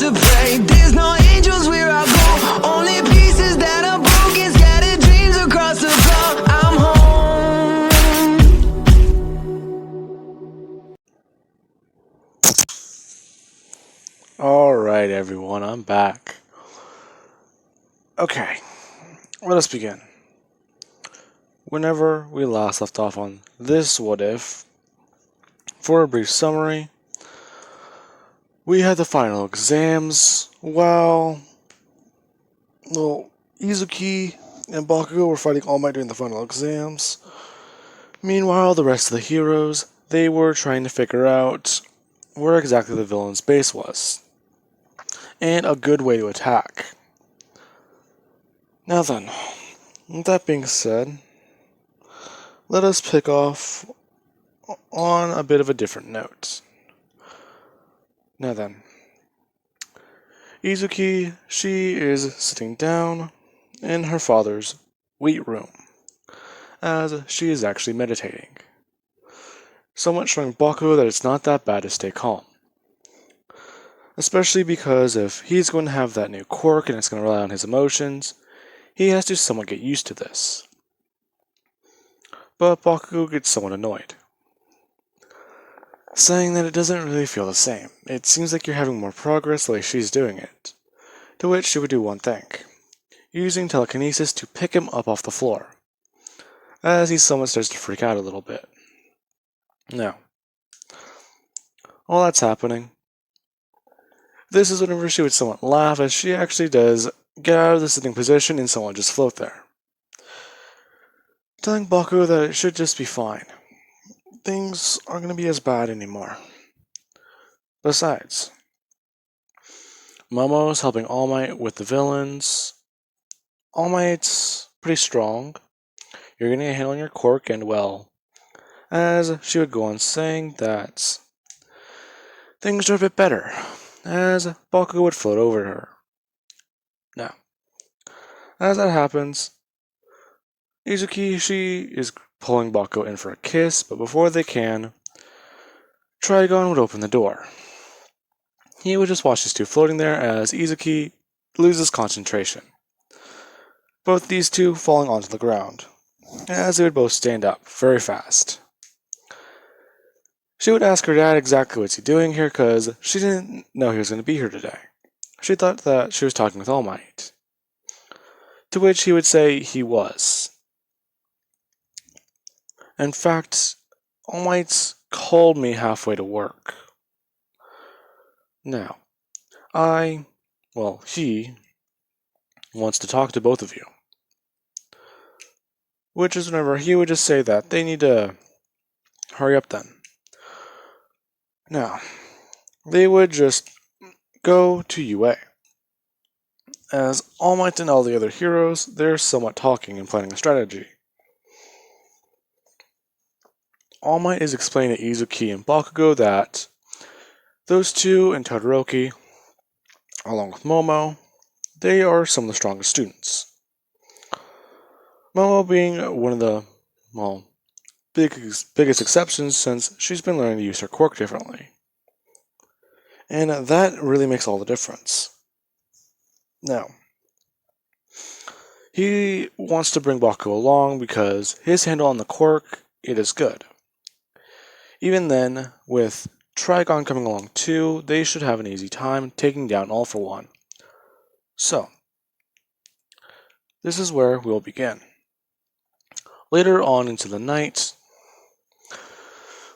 to pray. There's no angels where I go, only pieces that are broken, scattered dreams across the floor. I'm home. Alright everyone, I'm back. Okay, let us begin. Whenever we last left off on this what if, for a brief summary, we had the final exams while Izuki and Bakugo were fighting All Might during the final exams. Meanwhile, the rest of the heroes, they were trying to figure out where exactly the villain's base was, and a good way to attack. Now then, with that being said, let us pick off on a bit of a different note. Now then, Izuki, she is sitting down in her father's wheat room, as she is actually meditating, somewhat showing Bakugo that it's not that bad to stay calm. Especially because if he's going to have that new quirk and it's going to rely on his emotions, he has to somewhat get used to this. But Bakugo gets somewhat annoyed, saying that it doesn't really feel the same. It seems like you're having more progress the way she's doing it. To which she would do one thing, using telekinesis to pick him up off the floor, as he somewhat starts to freak out a little bit. Now, while that's happening, this is whenever she would somewhat laugh, as she actually does get out of the sitting position and somewhat just float there, telling Bakugo that it should just be fine. Things aren't going to be as bad anymore. Besides, Momo's helping All Might with the villains. All Might's pretty strong. You're getting a handle on your quirk, and well, as she would go on saying that things are a bit better, as Bakugo would float over her. Now, as that happens, Izuki, she is pulling Bakugo in for a kiss, but before they can, Trigon would open the door. He would just watch these two floating there as Izuki loses concentration. Both these two falling onto the ground, as they would both stand up very fast. She would ask her dad exactly what's he doing here, because she didn't know he was going to be here today. She thought that she was talking with All Might. To which he would say he was. In fact, All Might's called me halfway to work. Now, he wants to talk to both of you. Which is whenever he would just say that they need to hurry up then. Now, they would just go to UA. As All Might and all the other heroes, they're somewhat talking and planning a strategy. All Might is explaining to Izuki and Bakugo that those two and Todoroki, along with Momo, they are some of the strongest students. Momo being one of the, biggest exceptions, since she's been learning to use her quirk differently. And that really makes all the difference. Now, he wants to bring Bakugo along because his handle on the quirk, it is good. Even then, with Trigon coming along too, they should have an easy time taking down All for One. So, this is where we'll begin. Later on into the night,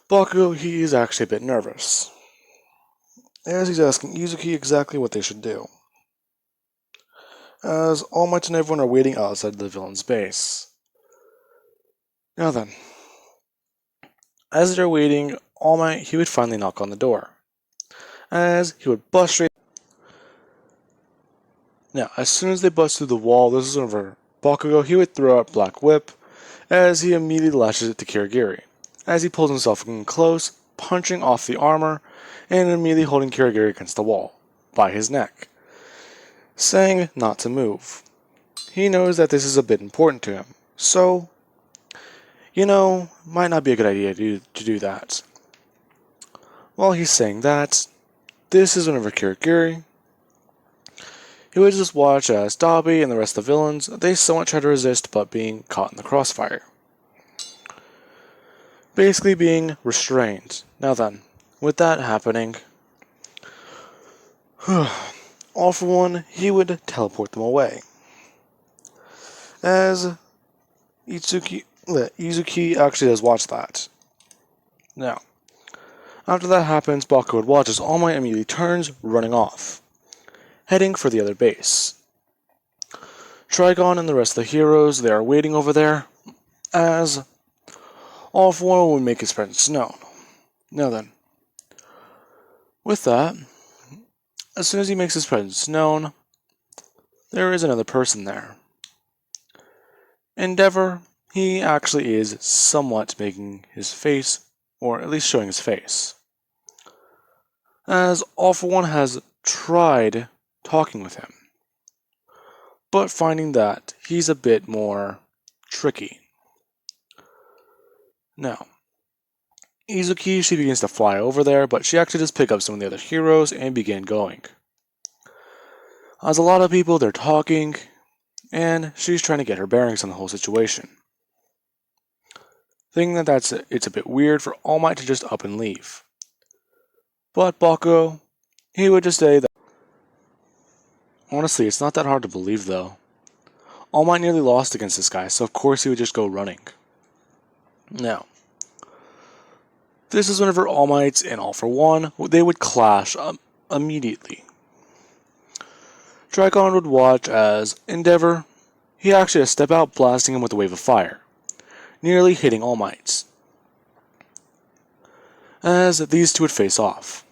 Bakugo, he is actually a bit nervous, as he's asking Izuki exactly what they should do, as All Might and everyone are waiting outside the villain's base. Now then, as they're waiting, All Might, he would finally knock on the door, as he would bust straight. Now, as soon as they bust through the wall, this is whenever Bakugo, he would throw out Black Whip, as he immediately lashes it to Kirigiri, as he pulls himself in close, punching off the armor, and immediately holding Kirigiri against the wall, by his neck, saying not to move. He knows that this is a bit important to him, so, might not be a good idea to do that. While he's saying that, this is whenever Kirigiri, he would just watch as Dobby and the rest of the villains, they somewhat try to resist but being caught in the crossfire. Basically being restrained. Now then, with that happening, all for one, he would teleport them away. As Izuki actually does watch that. Now, after that happens, Bakugo would watch as All Might immediately turns, running off, heading for the other base. Trigon and the rest of the heroes, they are waiting over there, as All for One would make his presence known. Now then, with that, as soon as he makes his presence known, there is another person there. Endeavor, he actually is somewhat making his face, or at least showing his face, as All for One has tried talking with him, but finding that he's a bit more tricky. Now, Izuki, she begins to fly over there, but she actually does pick up some of the other heroes and begin going. As a lot of people, they're talking, and she's trying to get her bearings on the whole situation. Thinking that it's a bit weird for All Might to just up and leave. But Bakugo, he would just say that. Honestly, it's not that hard to believe though. All Might nearly lost against this guy, so of course he would just go running. Now, this is whenever All Might and All for One, they would clash immediately. Trigon would watch as Endeavor, he actually had to step out, blasting him with a wave of fire, nearly hitting All Might, as these two would face off.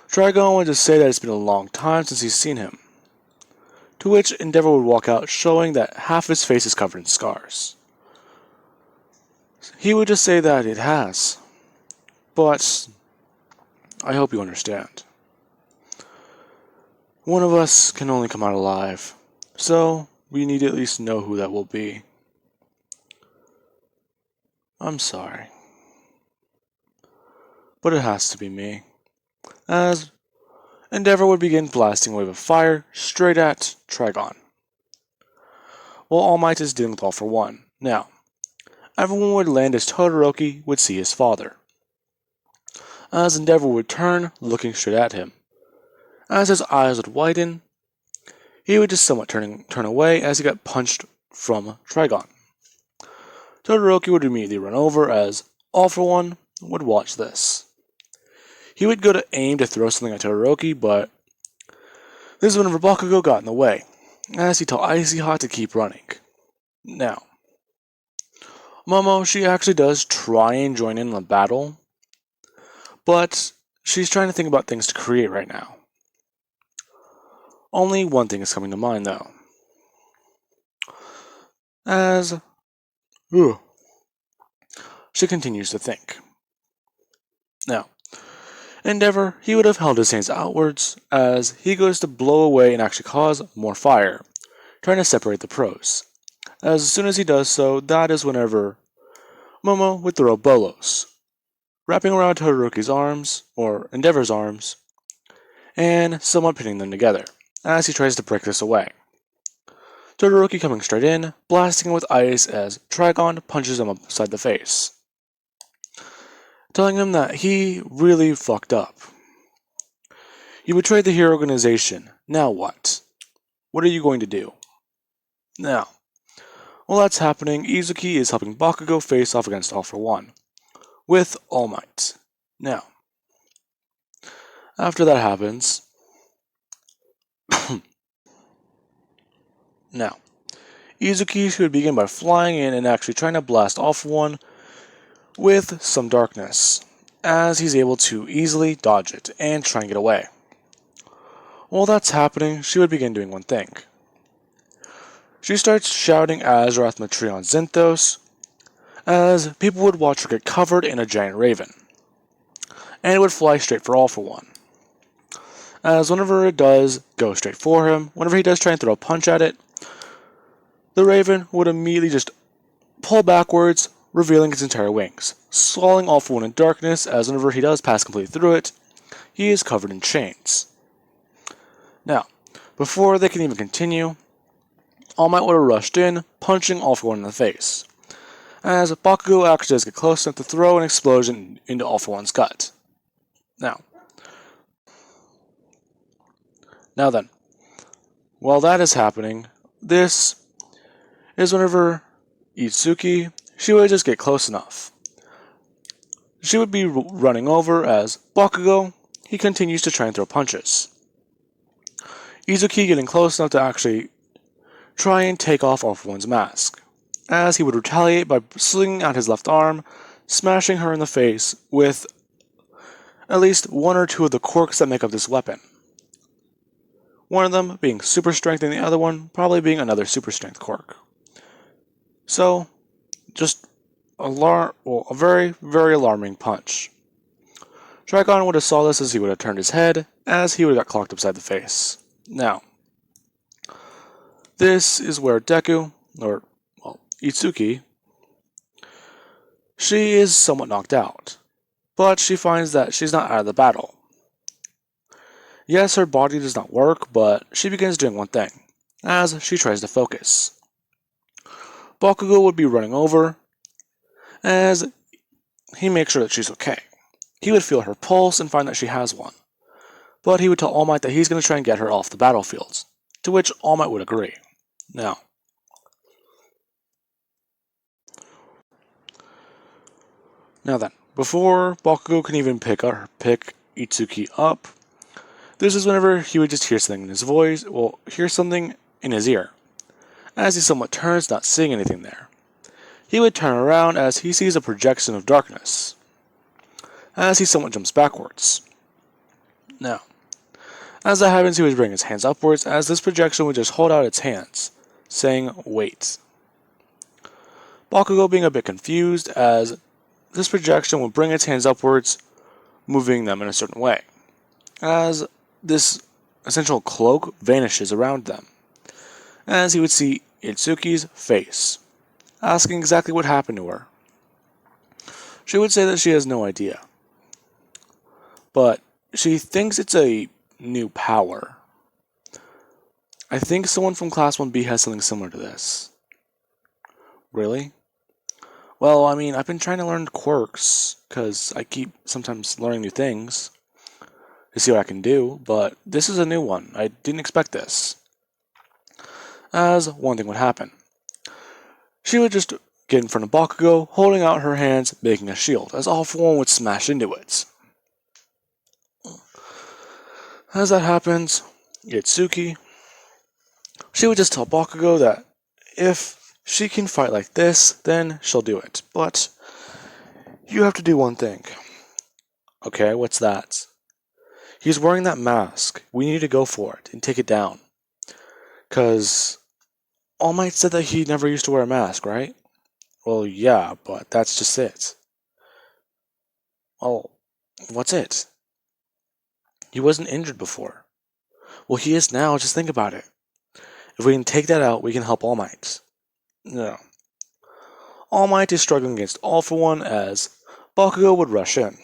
Trigon would just say that it's been a long time since he's seen him, to which Endeavor would walk out, showing that half his face is covered in scars. He would just say that it has, but I hope you understand. One of us can only come out alive, so we need to at least know who that will be. I'm sorry, but it has to be me, as Endeavor would begin blasting a wave of fire straight at Trigon, while All Might is dealing with All for One. Now, everyone would land as Todoroki would see his father, as Endeavor would turn, looking straight at him. As his eyes would widen, he would just somewhat turn away as he got punched from Trigon. Todoroki would immediately run over as All for One would watch this. He would go to aim to throw something at Todoroki, but this is whenever Bakugo got in the way, as he told Icy Hot to keep running. Now, Momo, she actually does try and join in the battle, but she's trying to think about things to create right now. Only one thing is coming to mind, though. As she continues to think. Now, Endeavor, he would have held his hands outwards as he goes to blow away and actually cause more fire, trying to separate the pros. As soon as he does so, that is whenever Momo would throw bolos, wrapping around Todoroki's arms, or Endeavor's arms, and somewhat pinning them together, as he tries to break this away. Todoroki coming straight in, blasting him with ice as Trigon punches him upside the face, telling him that he really fucked up. You betrayed the hero organization, now what? What are you going to do? Now, while that's happening, Izuki is helping Bakugo face off against All for One, with All Might. Now, after that happens, now, Izuki should begin by flying in and actually trying to blast All for One with some darkness, as he's able to easily dodge it and try and get away. While that's happening, she would begin doing one thing. She starts shouting Azeroth Metreon Zinthos, as people would watch her get covered in a giant raven, and it would fly straight for All for One. As whenever it does go straight for him, whenever he does try and throw a punch at it, the raven would immediately just pull backwards, revealing its entire wings, swallowing All for One in darkness, as whenever he does pass completely through it, he is covered in chains. Now, before they can even continue, All Might would have rushed in, punching All For One in the face, as Bakugo actually does get close enough to throw an explosion into All For One's gut. Now then, while that is happening, this is whenever Itsuki, she would just get close enough. She would be running over as Bakugo, he continues to try and throw punches. Itsuki getting close enough to actually try and take off All For One's mask, as he would retaliate by slinging out his left arm, smashing her in the face with at least one or two of the quirks that make up this weapon. One of them being super strength and the other one probably being another super strength quirk. So, just a very, very alarming punch. Trigon would have saw this as he would have turned his head, as he would have got clocked upside the face. Now, this is where Deku, or Itsuki, she is somewhat knocked out, but she finds that she's not out of the battle. Yes, her body does not work, but she begins doing one thing, as she tries to focus. Bakugo would be running over, as he makes sure that she's okay. He would feel her pulse and find that she has one, but he would tell All Might that he's going to try and get her off the battlefield, to which All Might would agree. Now then, before Bakugo can even pick Itsuki up, this is whenever he would just hear something in his voice, hear something in his ear. As he somewhat turns, not seeing anything there, he would turn around as he sees a projection of darkness, as he somewhat jumps backwards. Now, as that happens, he would bring his hands upwards, as this projection would just hold out its hands, saying, "Wait." Bakugo being a bit confused, as this projection would bring its hands upwards, moving them in a certain way, as this essential cloak vanishes around them, as he would see Itsuki's face, asking exactly what happened to her. She would say that she has no idea, but she thinks it's a new power. I think someone from Class 1B has something similar to this. Really? Well, I mean, I've been trying to learn quirks, because I keep sometimes learning new things to see what I can do, but this is a new one. I didn't expect this. As one thing would happen, she would just get in front of Bakugo, holding out her hands, making a shield, as All For One would smash into it. As that happens, Itsuki, she would just tell Bakugo that if she can fight like this, then she'll do it. But you have to do one thing. Okay, what's that? He's wearing that mask. We need to go for it and take it down. 'Cause All Might said that he never used to wear a mask, right? Well, yeah, but that's just it. Oh, what's it? He wasn't injured before. Well, he is now, just think about it. If we can take that out, we can help All Might. No. All Might is struggling against All For One as Bakugo would rush in.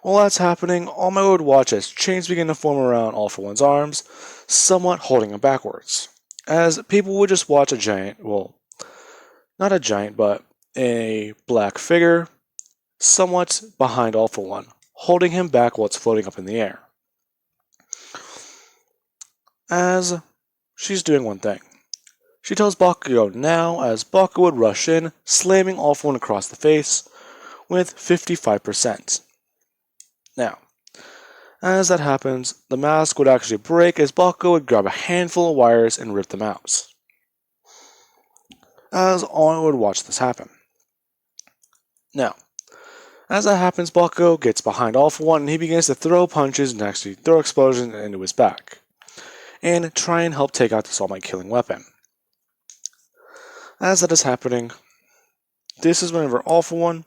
While that's happening, All Might would watch as chains begin to form around All For One's arms, somewhat holding him backwards. As people would just watch a giant, well, not a giant, but a black figure, somewhat behind All For One, holding him back while it's floating up in the air. As she's doing one thing. She tells Bakugo now as Bakugo would rush in, slamming All For One across the face with 55%. Now, as that happens, the mask would actually break as Bakugo would grab a handful of wires and rip them out. As All Might would watch this happen. Now, as that happens, Bakugo gets behind All For One and he begins to throw punches and actually throw explosions into his back, and try and help take out this All Might killing weapon. As that is happening, this is whenever All For One,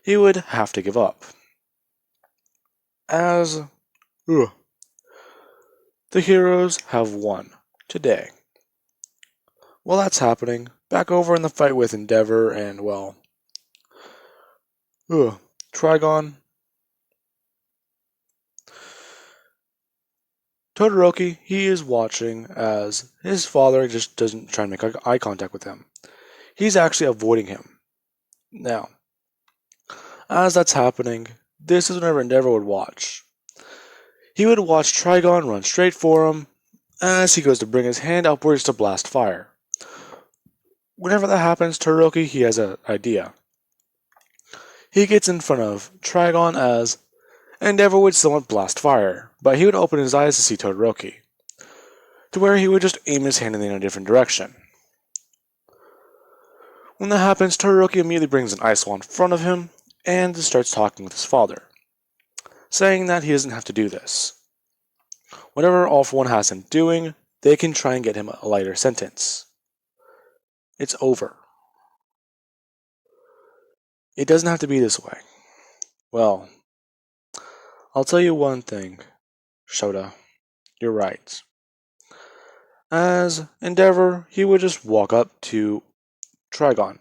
he would have to give up. As the heroes have won today. While that's happening, back over in the fight with Endeavor and, well, Trigon. Todoroki, he is watching as his father just doesn't try to make eye contact with him. He's actually avoiding him. Now, as that's happening, this is whenever Endeavor would watch. He would watch Trigon run straight for him as he goes to bring his hand upwards to blast fire. Whenever that happens, Todoroki, he has an idea. He gets in front of Trigon as Endeavor would somewhat blast fire, but he would open his eyes to see Todoroki, to where he would just aim his hand in a different direction. When that happens, Todoroki immediately brings an ice wall in front of him and starts talking with his father, saying that he doesn't have to do this. Whatever All For One has him doing, they can try and get him a lighter sentence. It's over. It doesn't have to be this way. Well, I'll tell you one thing, Shota. You're right. As Endeavor, he would just walk up to Trigon,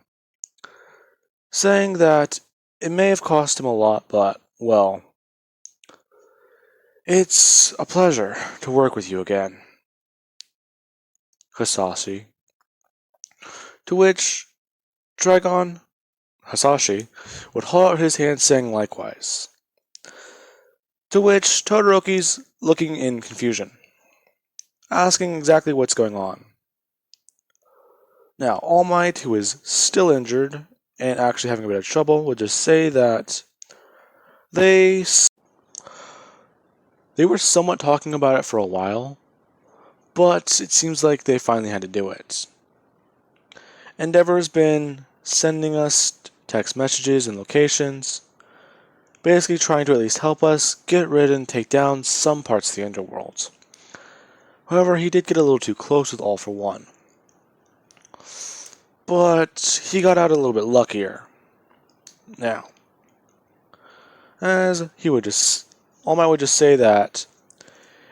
saying that it may have cost him a lot, but, well, it's a pleasure to work with you again, Hasashi. To which Trigon, Hasashi, would hold out his hand saying likewise. To which Todoroki's looking in confusion, asking exactly what's going on. Now, All Might, who is still injured and actually having a bit of trouble, would just say that they were somewhat talking about it for a while, but it seems like they finally had to do it. Endeavor's been sending us text messages and locations, basically trying to at least help us get rid and take down some parts of the underworld. However, he did get a little too close with All For One. But he got out a little bit luckier. Now, as he would just, All Might would just say that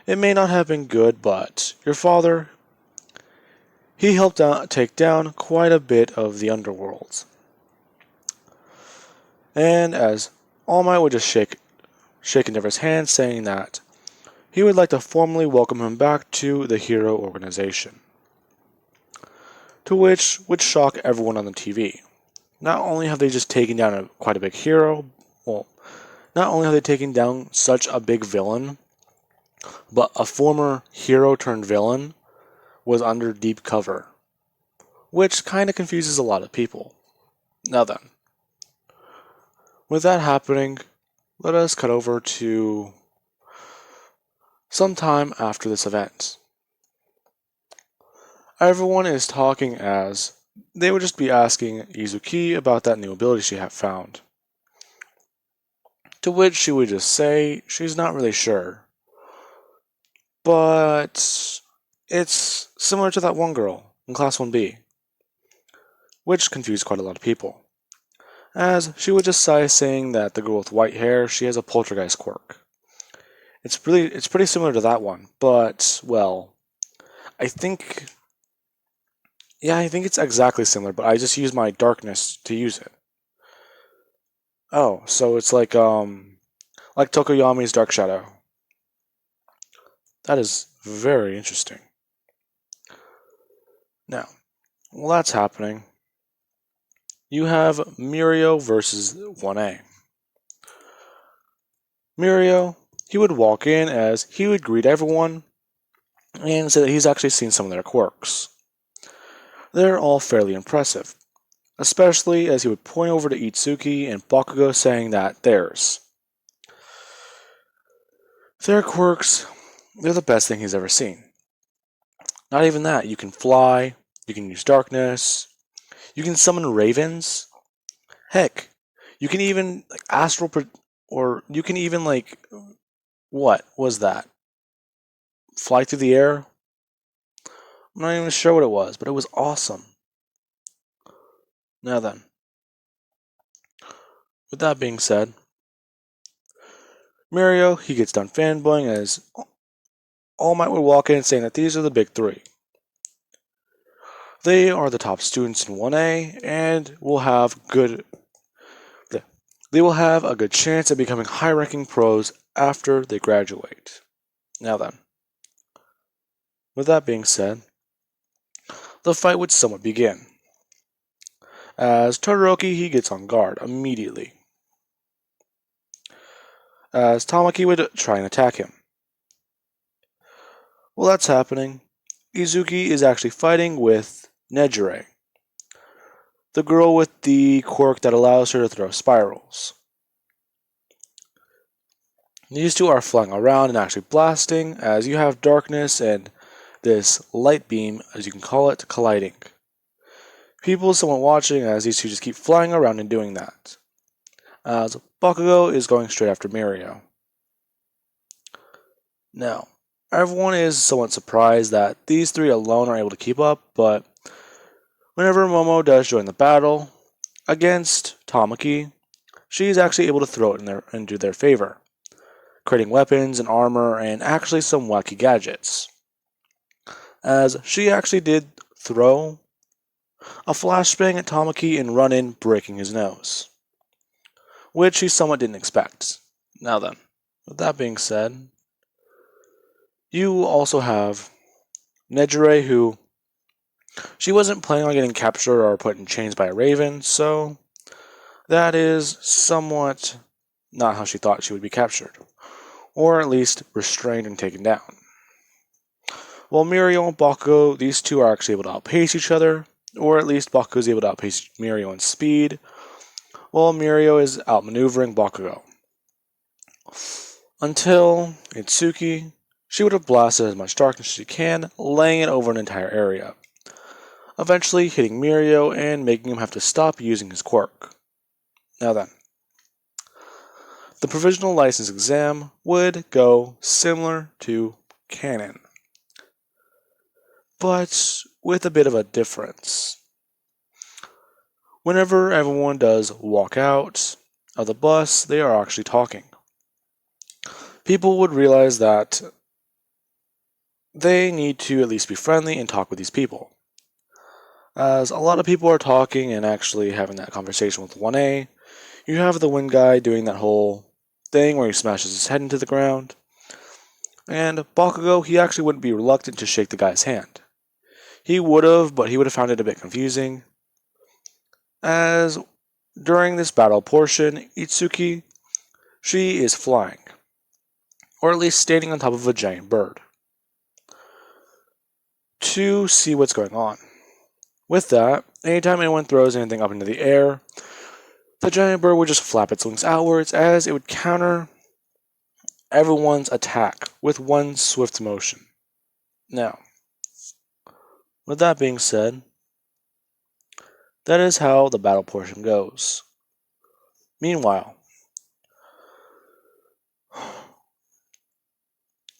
it may not have been good, but your father, he helped take down quite a bit of the underworld. And as All Might would just shake Endeavor's hand, saying that he would like to formally welcome him back to the Hero Organization. To which would shock everyone on the TV. Not only have they just taken down quite a big hero, not only have they taken down such a big villain, but a former hero turned villain was under deep cover, which kind of confuses a lot of people. Now then, with that happening, let us cut over to some time after this event. Everyone is talking as they would just be asking Izuki about that new ability she had found. To which she would just say she's not really sure. But it's similar to that one girl in Class 1B, which confused quite a lot of people. As she would just sigh, saying that the girl with white hair, she has a poltergeist quirk. It's pretty similar to that one, but, well, I think it's exactly similar, but I just use my darkness to use it. Oh, so it's like Tokoyami's Dark Shadow. That is very interesting. Now, while that's happening, you have Mirio versus 1A. Mirio, he would walk in as he would greet everyone and say that he's actually seen some of their quirks. They're all fairly impressive, especially as he would point over to Itsuki and Bakugo, saying that their quirks, they're the best thing he's ever seen. Not even that, you can fly, you can use darkness, you can summon ravens. Heck, you can even you can even what was that? Fly through the air? I'm not even sure what it was, but it was awesome. Now then, with that being said, Mirio, he gets done fanboying as All Might would walk in saying that these are the big three. They are the top students in 1A and they will have a good chance at becoming high-ranking pros after they graduate. Now then, With that being said, the fight would somewhat begin. As Todoroki, he gets on guard immediately, as Tamaki would try and attack him. While that's happening, Izuki is actually fighting with Nejire, the girl with the quirk that allows her to throw spirals. These two are flying around and actually blasting, as you have darkness and this light beam, as you can call it, colliding. People somewhat watching as these two just keep flying around and doing that, as Bakugo is going straight after Mirio. Now, everyone is somewhat surprised that these three alone are able to keep up, but whenever Momo does join the battle against Tamaki, she is actually able to throw it into their favor, creating weapons and armor and actually some wacky gadgets. As she actually did throw a flashbang at Tamaki and run in, breaking his nose, which he somewhat didn't expect. Now then, with that being said, you also have Nejire, who she wasn't planning on getting captured or put in chains by a raven, so that is somewhat not how she thought she would be captured, or at least restrained and taken down. While Mirio and Bakugo, these two are actually able to outpace each other, or at least Bakugo is able to outpace Mirio in speed, while Mirio is outmaneuvering Bakugo. Until Itsuki, she would have blasted as much darkness as she can, laying it over an entire area, eventually hitting Mirio and making him have to stop using his quirk. Now then, the provisional license exam would go similar to canon, but with a bit of a difference. Whenever everyone does walk out of the bus, they are actually talking. People would realize that they need to at least be friendly and talk with these people, as a lot of people are talking and actually having that conversation with 1A. You have the wind guy doing that whole thing where he smashes his head into the ground, and Bakugo, he actually wouldn't be reluctant to shake the guy's hand. He would have, but he would have found it a bit confusing, as during this battle portion, Itsuki, she is flying, or at least standing on top of a giant bird, to see what's going on. With that, anytime anyone throws anything up into the air, the giant bird would just flap its wings outwards as it would counter everyone's attack with one swift motion. Now, with that being said, that is how the battle portion goes. Meanwhile,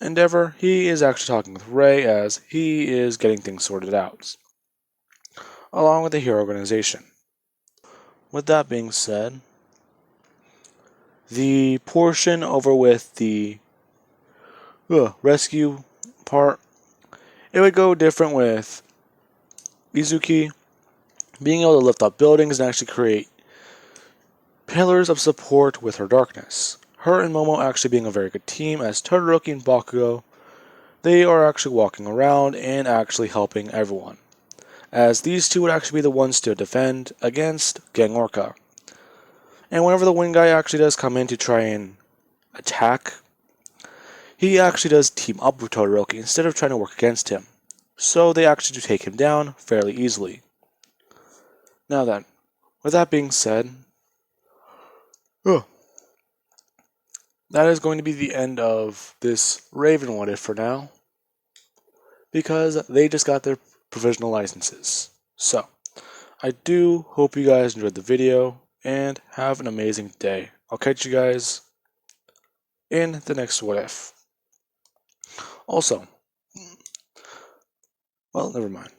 Endeavor, he is actually talking with Ray as he is getting things sorted out, along with the hero organization. With that being said, the portion over with the rescue part, it would go different with Izuki being able to lift up buildings and actually create pillars of support with her darkness. Her and Momo actually being a very good team, as Todoroki and Bakugo, they are actually walking around and actually helping everyone, as these two would actually be the ones to defend against Gang Orca. And whenever the wind guy actually does come in to try and attack, he actually does team up with Todoroki instead of trying to work against him, so they actually do take him down fairly easily. Now then, with that being said, that is going to be the end of this Raven What If for now, because they just got their provisional licenses. So, I do hope you guys enjoyed the video, and have an amazing day. I'll catch you guys in the next What If. Also, well, never mind.